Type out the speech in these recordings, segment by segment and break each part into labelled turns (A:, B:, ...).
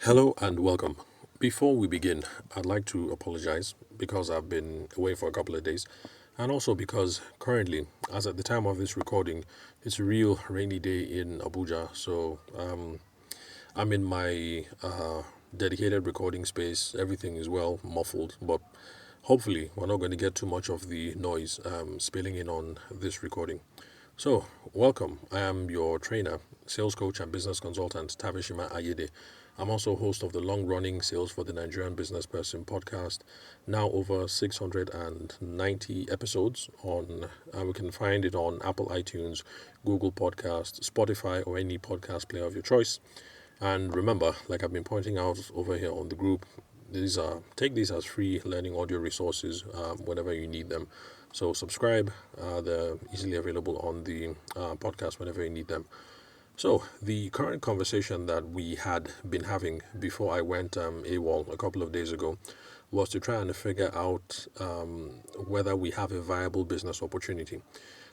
A: Hello and welcome. Before we begin, I'd like to apologize because I've been away for a couple of days, and also because currently, as at the time of this recording, it's a real rainy day in Abuja. So I'm in my dedicated recording space. Everything is well muffled, but hopefully, we're not going to get too much of the noise spilling in on this recording. So, welcome. I am your trainer, sales coach, and business consultant, Tavishima Ayede. I'm also host of the long running Sales for the Nigerian Business Person podcast, now over 690 episodes. We can find it on Apple iTunes, Google Podcast, Spotify, or any podcast player of your choice. And remember, like I've been pointing out over here on the group, take these as free learning audio resources whenever you need them. So subscribe. They're easily available on the podcast whenever you need them. So the current conversation that we had been having before I went AWOL a couple of days ago was to try and figure out whether we have a viable business opportunity.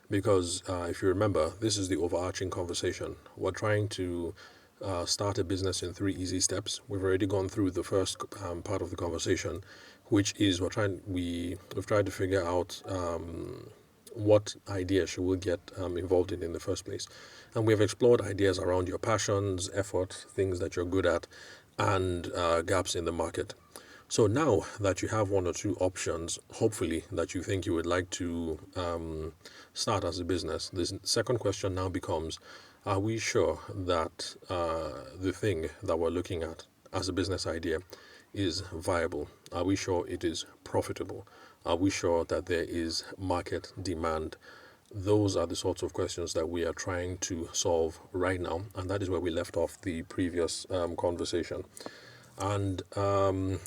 A: Because if you remember, this is the overarching conversation. We're trying to start a business in 3 easy steps. We've already gone through the first part of the conversation, which is we've tried to figure out what idea should we get involved in the first place. And we have explored ideas around your passions, effort, things that you're good at, and gaps in the market. So now that you have one or two options, hopefully, that you think you would like to start as a business, the second question now becomes, are we sure that the thing that we're looking at as a business idea is viable? Are we sure it is profitable? Are we sure that there is market demand? Those are the sorts of questions that we are trying to solve right now, and that is where we left off the previous conversation. And in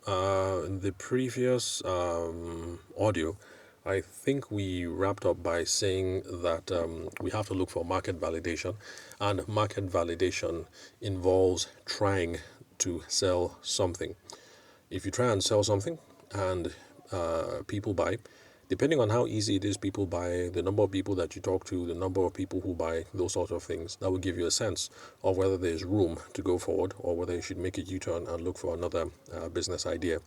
A: the previous audio, I think we wrapped up by saying that we have to look for market validation, and market validation involves trying to sell something. If you try and sell something and people buy, depending on how easy it is, people buy, the number of people that you talk to, the number of people who buy, those sorts of things, that will give you a sense of whether there's room to go forward or whether you should make a U-turn and look for another business idea.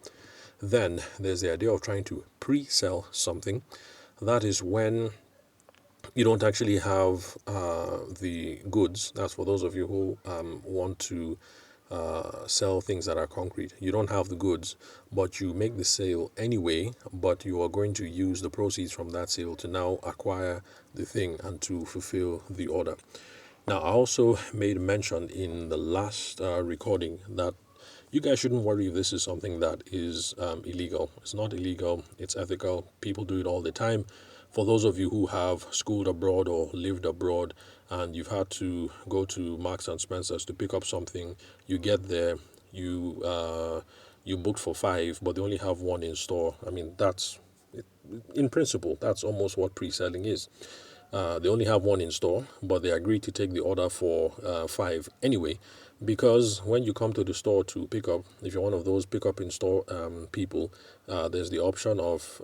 A: Then there's the idea of trying to pre-sell something. That is when you don't actually have the goods. That's for those of you who want to sell things that are concrete. You don't have the goods, but you make the sale anyway, but you are going to use the proceeds from that sale to now acquire the thing and to fulfill the order. Now, I also made mention in the last recording that you guys shouldn't worry if this is something that is illegal. It's not illegal, it's ethical. People do it all the time. For those of you who have schooled abroad or lived abroad and you've had to go to Marks and Spencer's to pick up something, you get there, you booked for 5, but they only have 1 in store. I mean, in principle, that's almost what pre-selling is. They only have 1 in store, but they agreed to take the order for 5 anyway, because when you come to the store to pick up, if you're one of those pick up in store people, there's the option of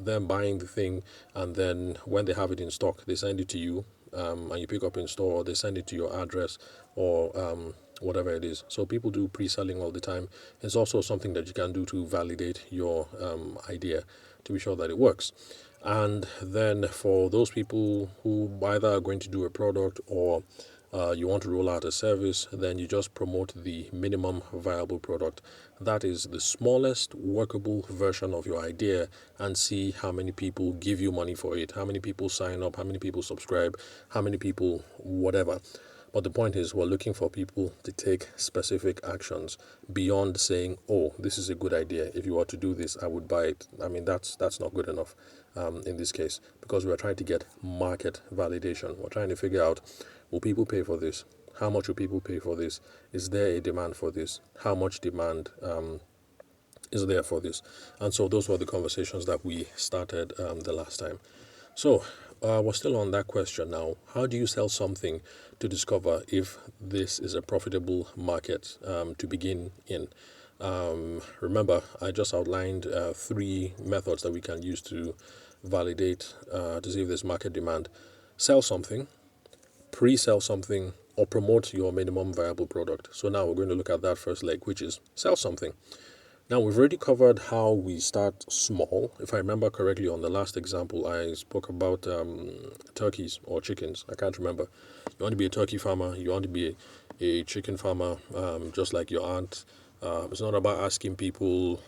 A: them buying the thing, and then when they have it in stock, they send it to you, and you pick up in store, or they send it to your address, or whatever it is. So people do pre-selling all the time. It's also something that you can do to validate your idea to be sure that it works. And then for those people who either are going to do a product or you want to roll out a service, then you just promote the minimum viable product. That is the smallest workable version of your idea, and see how many people give you money for it, how many people sign up, how many people subscribe, how many people whatever. But the point is, we're looking for people to take specific actions beyond saying, "Oh, this is a good idea. If you were to do this, I would buy it." I mean, that's not good enough in this case, because we are trying to get market validation. We're trying to figure out, will people pay for this? How much will people pay for this? Is there a demand for this? How much demand is there for this? And so those were the conversations that we started the last time. So we're still on that question now. How do you sell something to discover if this is a profitable market to begin in? Remember, I just outlined 3 methods that we can use to validate to see if there's market demand. Sell something, pre-sell something, or promote your minimum viable product. So now we're going to look at that first leg, which is sell something. Now, we've already covered how we start small. If I remember correctly, on the last example, I spoke about turkeys or chickens. I can't remember. You want to be a turkey farmer, you want to be a chicken farmer, just like your aunt. It's not about asking people,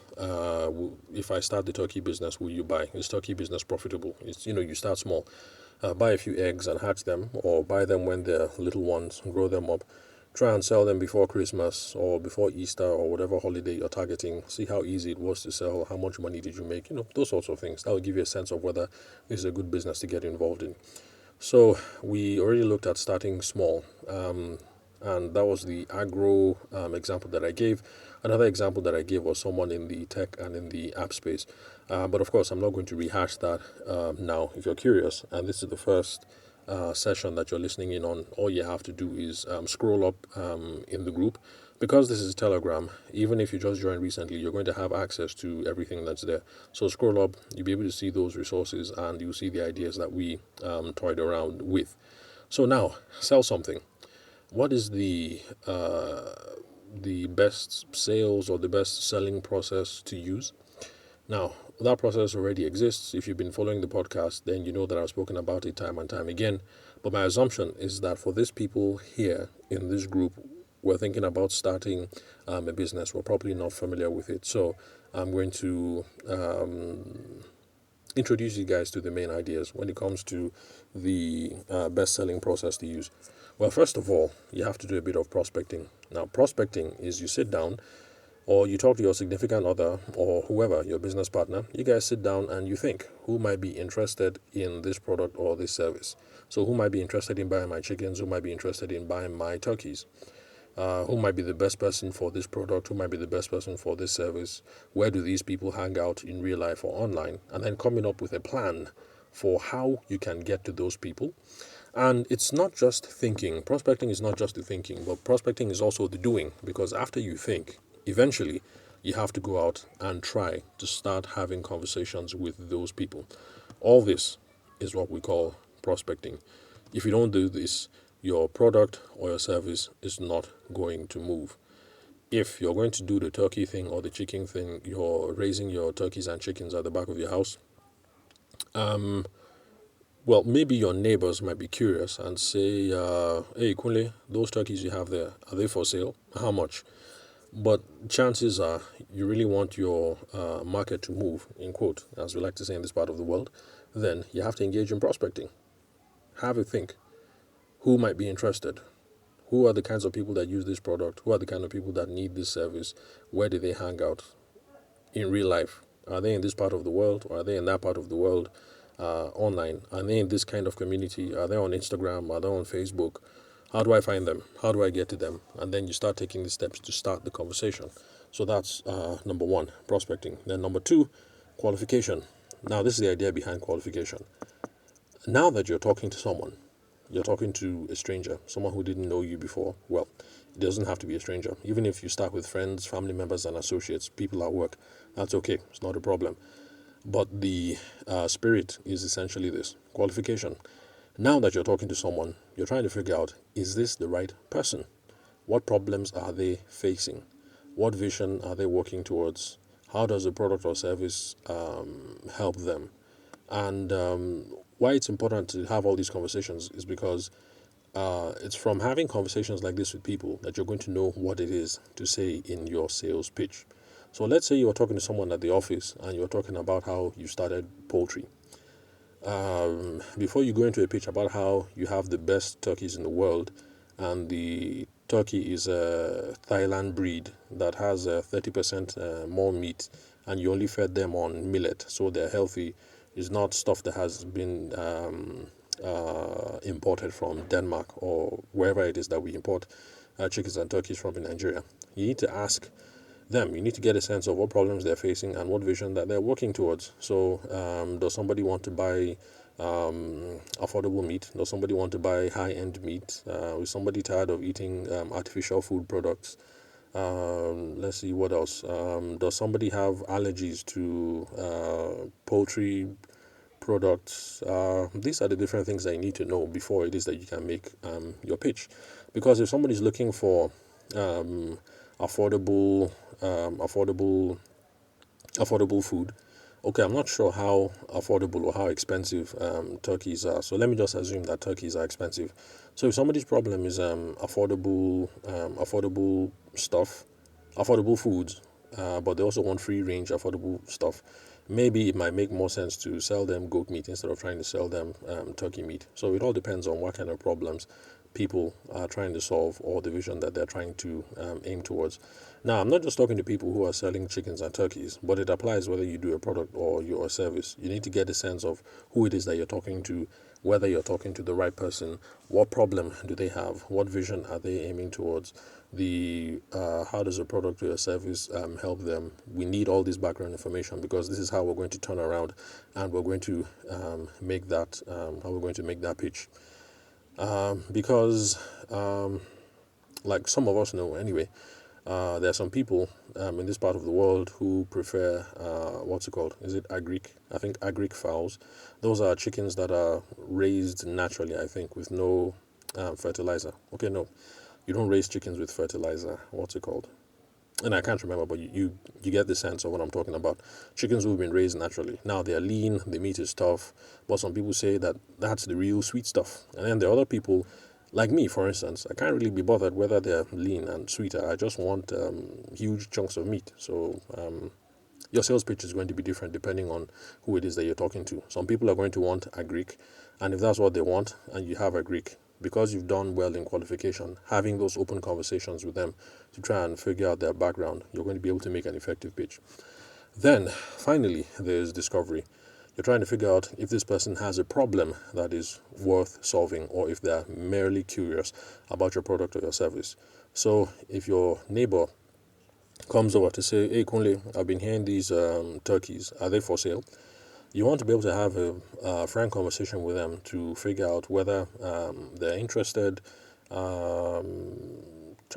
A: if I start the turkey business, will you buy? Is turkey business profitable? It's, you start small. Buy a few eggs and hatch them, or buy them when they're little ones, grow them up. Try and sell them before Christmas or before Easter or whatever holiday you're targeting. See how easy it was to sell, how much money did you make, those sorts of things. That will give you a sense of whether this is a good business to get involved in. So we already looked at starting small, and that was the agro example that I gave. Another example that I gave was someone in the tech and in the app space. But of course, I'm not going to rehash that now. If you're curious, and this is the first session that you're listening in on, all you have to do is scroll up in the group. Because this is Telegram, even if you just joined recently, you're going to have access to everything that's there. So scroll up, you'll be able to see those resources, and you'll see the ideas that we toyed around with. So now, sell something. What is the best sales or the best selling process to use? Now, that process already exists. If you've been following the podcast, then you know that I've spoken about it time and time again. But my assumption is that for these people here in this group, we're thinking about starting a business. We're probably not familiar with it. So I'm going to introduce you guys to the main ideas when it comes to the best selling process to use. Well, first of all, you have to do a bit of prospecting. Now, prospecting is you sit down or you talk to your significant other or whoever, your business partner. You guys sit down and you think, who might be interested in this product or this service? So who might be interested in buying my chickens? Who might be interested in buying my turkeys? Who might be the best person for this product? Who might be the best person for this service? Where do these people hang out in real life or online? And then coming up with a plan for how you can get to those people. And it's not just thinking. Prospecting is not just the thinking, but prospecting is also the doing. Because after you think, eventually you have to go out and try to start having conversations with those people. All this is what we call prospecting. If you don't do this, your product or your service is not going to move. If you're going to do the turkey thing or the chicken thing, you're raising your turkeys and chickens at the back of your house. Well, maybe your neighbors might be curious and say, hey, Kunle, those turkeys you have there, are they for sale? How much? But chances are you really want your market to move, in quote, as we like to say in this part of the world, then you have to engage in prospecting. Have a think. Who might be interested? Who are the kinds of people that use this product? Who are the kind of people that need this service? Where do they hang out in real life? Are they in this part of the world or are they in that part of the world online? Are they in this kind of community? Are they on Instagram? Are they on Facebook? How do I find them? How do I get to them? And then you start taking the steps to start the conversation. So that's number one, prospecting. Then number two, qualification. Now, this is the idea behind qualification. Now that you're talking to someone, you're talking to a stranger, someone who didn't know you before. Well, it doesn't have to be a stranger. Even if you start with friends, family members, and associates, people at work, that's okay. It's not a problem. But the spirit is essentially this qualification. Now that you're talking to someone, you're trying to figure out, is this the right person? What problems are they facing? What vision are they working towards? How does the product or service help them? And why it's important to have all these conversations is because it's from having conversations like this with people that you're going to know what it is to say in your sales pitch. So let's say you're talking to someone at the office and you're talking about how you started poultry. Before you go into a pitch about how you have the best turkeys in the world and the turkey is a Thailand breed that has 30% more meat and you only fed them on millet so they're healthy, is not stuff that has been imported from Denmark or wherever it is that we import chickens and turkeys from in Nigeria. You need to ask them. You need to get a sense of what problems they're facing and what vision that they're working towards. So does somebody want to buy affordable meat? Does somebody want to buy high-end meat? Is somebody tired of eating artificial food products? Let's see what else. Does somebody have allergies to poultry products. These are the different things that you need to know before it is that you can make your pitch. Because if somebody's looking for um, affordable, affordable food, okay, I'm not sure how affordable or how expensive turkeys are. So let me just assume that turkeys are expensive. So if somebody's problem is affordable stuff, affordable foods, but they also want free range affordable stuff, maybe it might make more sense to sell them goat meat instead of trying to sell them turkey meat. So it all depends on what kind of problems people are trying to solve or the vision that they're trying to aim towards. Now, I'm not just talking to people who are selling chickens and turkeys, but it applies whether you do a product or you're a service. You need to get a sense of who it is that you're talking to, whether you're talking to the right person, what problem do they have, what vision are they aiming towards, the how does a product or a service help them. We need all this background information because this is how we're going to turn around and we're going to make that how we're going to make that pitch. Because like some of us know anyway, there are some people in this part of the world who prefer what's it called? Is it agric? I think agric fowls. Those are chickens that are raised naturally, I think, with no fertilizer. Okay, no, you don't raise chickens with fertilizer. What's it called? And I can't remember, but you get the sense of what I'm talking about. Chickens who've been raised naturally. Now they are lean, the meat is tough, but some people say that that's the real sweet stuff. And then there are other people, like me, for instance, I can't really be bothered whether they're lean and sweeter. I just want huge chunks of meat. So your sales pitch is going to be different depending on who it is that you're talking to. Some people are going to want a Greek, and if that's what they want, and you have a Greek, because you've done well in qualification, having those open conversations with them to try and figure out their background, you're going to be able to make an effective pitch. Then, finally, there's discovery. You're trying to figure out if this person has a problem that is worth solving or if they're merely curious about your product or your service. So, if your neighbor comes over to say, "Hey, Kunle, I've been hearing these turkeys. Are they for sale?" You want to be able to have a frank conversation with them to figure out whether they're interested. Try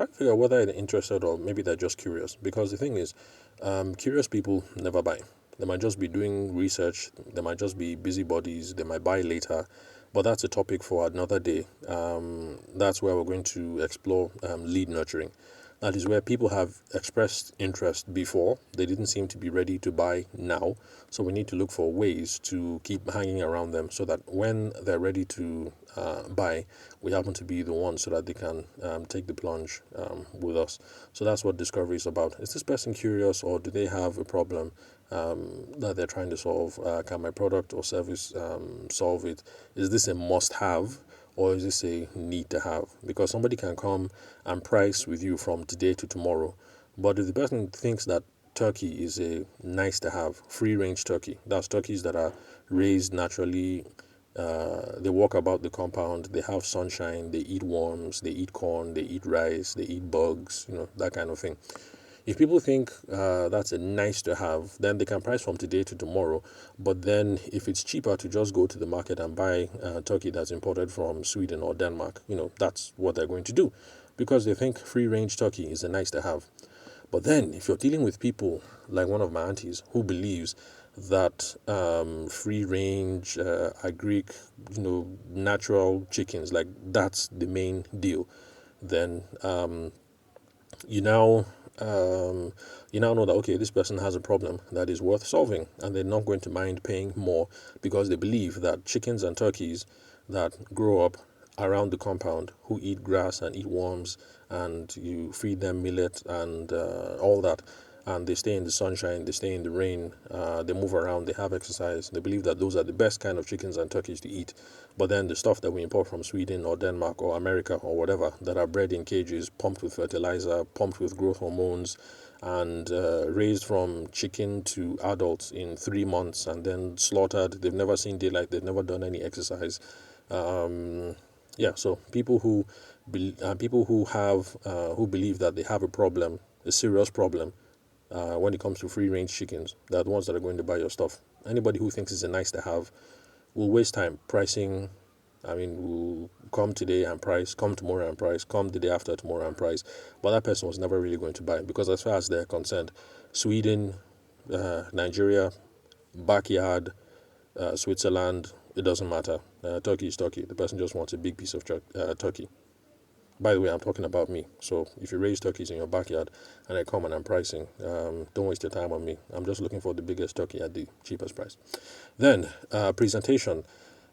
A: to figure out whether they're interested or maybe they're just curious. Because the thing is, curious people never buy. They might just be doing research. They might just be busybodies. They might buy later. But that's a topic for another day. That's where we're going to explore lead nurturing. That is where people have expressed interest before. They didn't seem to be ready to buy now. So we need to look for ways to keep hanging around them so that when they're ready to buy, we happen to be the ones so that they can take the plunge with us. So that's what discovery is about. Is this person curious or do they have a problem that they're trying to solve? Can my product or service solve it? Is this a must have? Or is this a need to have? Because somebody can come and price with you from today to tomorrow. But if the person thinks that turkey is a nice to have, free range turkey, that's turkeys that are raised naturally, they walk about the compound, they have sunshine, they eat worms, they eat corn, they eat rice, they eat bugs, that kind of thing. If people think that's a nice to have, then they can price from today to tomorrow. But then if it's cheaper to just go to the market and buy turkey that's imported from Sweden or Denmark, that's what they're going to do because they think free range turkey is a nice to have. But then if you're dealing with people like one of my aunties who believes that free range, agric, natural chickens, like that's the main deal, then you now know that okay, this person has a problem that is worth solving, and they're not going to mind paying more because they believe that chickens and turkeys that grow up around the compound, who eat grass and eat worms, and you feed them millet and all that, and they stay in the sunshine, they stay in the rain, they move around, they have exercise. They believe that those are the best kind of chickens and turkeys to eat. But then the stuff that we import from Sweden or Denmark or America or whatever that are bred in cages, pumped with fertilizer, pumped with growth hormones, and raised from chicken to adults in 3 months and then slaughtered. They've never seen daylight, they've never done any exercise. So people who who believe that they have a problem, a serious problem, when it comes to free range chickens, they're the ones that are going to buy your stuff. Anybody who thinks it's a nice to have will waste time pricing. Will come today and price, come tomorrow and price, come the day after tomorrow and price. But that person was never really going to buy because as far as they're concerned, Sweden, Nigeria, backyard, Switzerland, it doesn't matter. Turkey is Turkey. The person just wants a big piece of turkey. By the way, I'm talking about me. So if you raise turkeys in your backyard and I come and I'm pricing, don't waste your time on me. I'm just looking for the biggest turkey at the cheapest price. Then, presentation.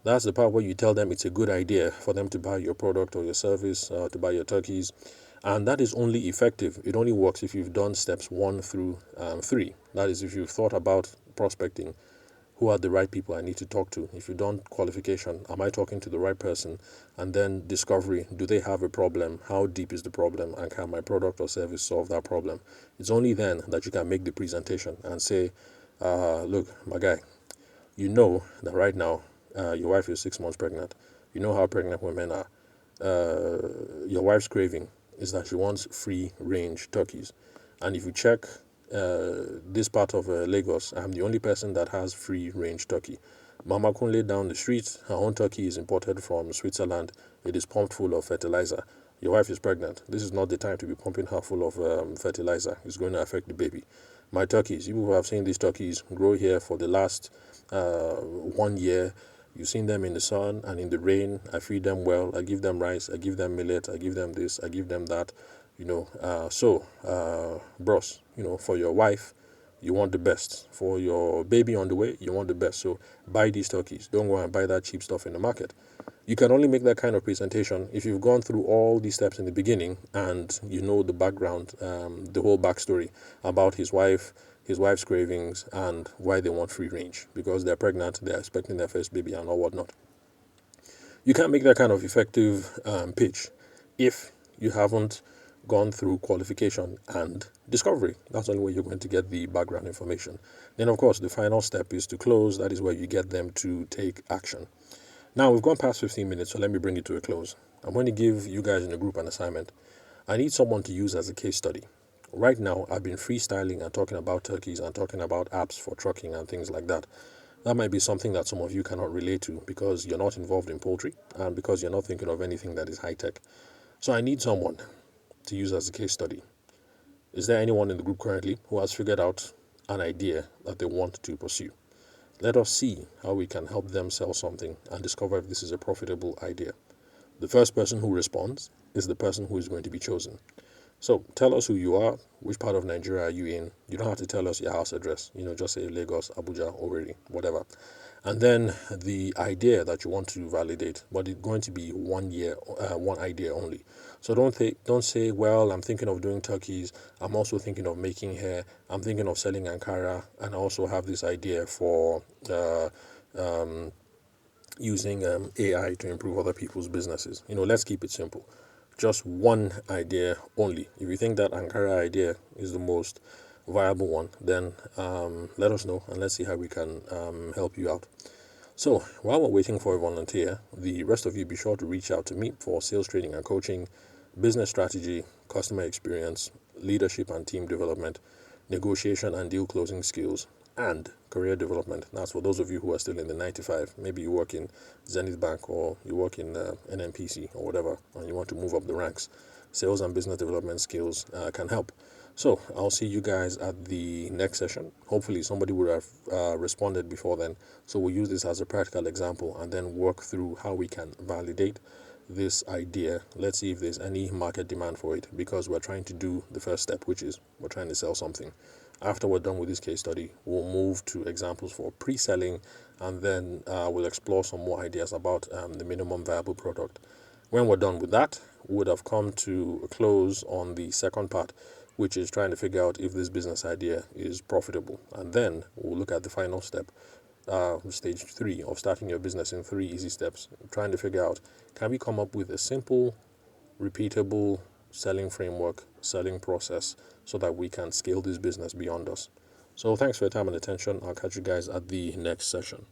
A: That's the part where you tell them it's a good idea for them to buy your product or your service, to buy your turkeys. And that is only effective. It only works if you've done steps 1 through 3. That is, if you've thought about prospecting, who are the right people I need to talk to? If you've done qualification, am I talking to the right person? And then discovery, do they have a problem? How deep is the problem? And can my product or service solve that problem? It's only then that you can make the presentation and say, look, my guy, you know that right now your wife is 6 months pregnant. You know how pregnant women are. Your wife's craving is that she wants free range turkeys. And if you check this part of Lagos, I'm the only person that has free range turkey. Mama Kunle down the street, her own turkey is imported from Switzerland. It is pumped full of fertilizer. Your wife is pregnant. This is not the time to be pumping her full of fertilizer. It's going to affect the baby. My turkeys, you who have seen these turkeys grow here for the last 1 year. You've seen them in the sun and in the rain. I feed them well. I give them rice. I give them millet. I give them this. I give them that. Bros, for your wife, you want the best. For your baby on the way, you want the best. So buy these turkeys. Don't go and buy that cheap stuff in the market. You can only make that kind of presentation if you've gone through all these steps in the beginning and you know the background, the whole backstory about his wife's cravings and why they want free range. Because they're pregnant, they're expecting their first baby and all whatnot. You can't make that kind of effective pitch if you haven't gone through qualification and discovery. That's the only way you're going to get the background information. Then, of course, the final step is to close. That is where you get them to take action. Now, we've gone past 15 minutes, so let me bring it to a close. I'm going to give you guys in the group an assignment. I need someone to use as a case study. Right now, I've been freestyling and talking about turkeys and talking about apps for trucking and things like that. That might be something that some of you cannot relate to because you're not involved in poultry and because you're not thinking of anything that is high-tech. So I need someone to use as a case study. Is there anyone in the group currently who has figured out an idea that they want to pursue? Let us see how we can help them sell something and discover if this is a profitable idea. The first person who responds is the person who is going to be chosen. So tell us who you are, which part of Nigeria are you in. You don't have to tell us your house address. Just say Lagos, Abuja, Owerri, whatever. And then the idea that you want to validate, but it's going to be 1 year, one idea only. So don't say, well, I'm thinking of doing turkeys. I'm also thinking of making hair. I'm thinking of selling Ankara, and I also have this idea for using AI to improve other people's businesses. Let's keep it simple. Just one idea only. If you think that Ankara idea is the most viable one, then let us know and let's see how we can help you out. So while we're waiting for a volunteer, the rest of you be sure to reach out to me for sales training and coaching, business strategy, customer experience, leadership and team development, negotiation and deal closing skills, and career development. That's for those of you who are still in the 9 to 5. Maybe you work in Zenith Bank or you work in NNPC or whatever, and you want to move up the ranks. Sales and business development skills can help. So I'll see you guys at the next session. Hopefully somebody would have responded before then. So we'll use this as a practical example and then work through how we can validate this idea. Let's see if there's any market demand for it, because we're trying to do the first step, which is we're trying to sell something. After we're done with this case study, we'll move to examples for pre-selling, and then we'll explore some more ideas about the minimum viable product. When we're done with that, we would have come to a close on the second part, which is trying to figure out if this business idea is profitable. And then we'll look at the final step, stage 3 of starting your business in 3 easy steps, trying to figure out, can we come up with a simple, repeatable selling framework, selling process, so that we can scale this business beyond us. So thanks for your time and attention. I'll catch you guys at the next session.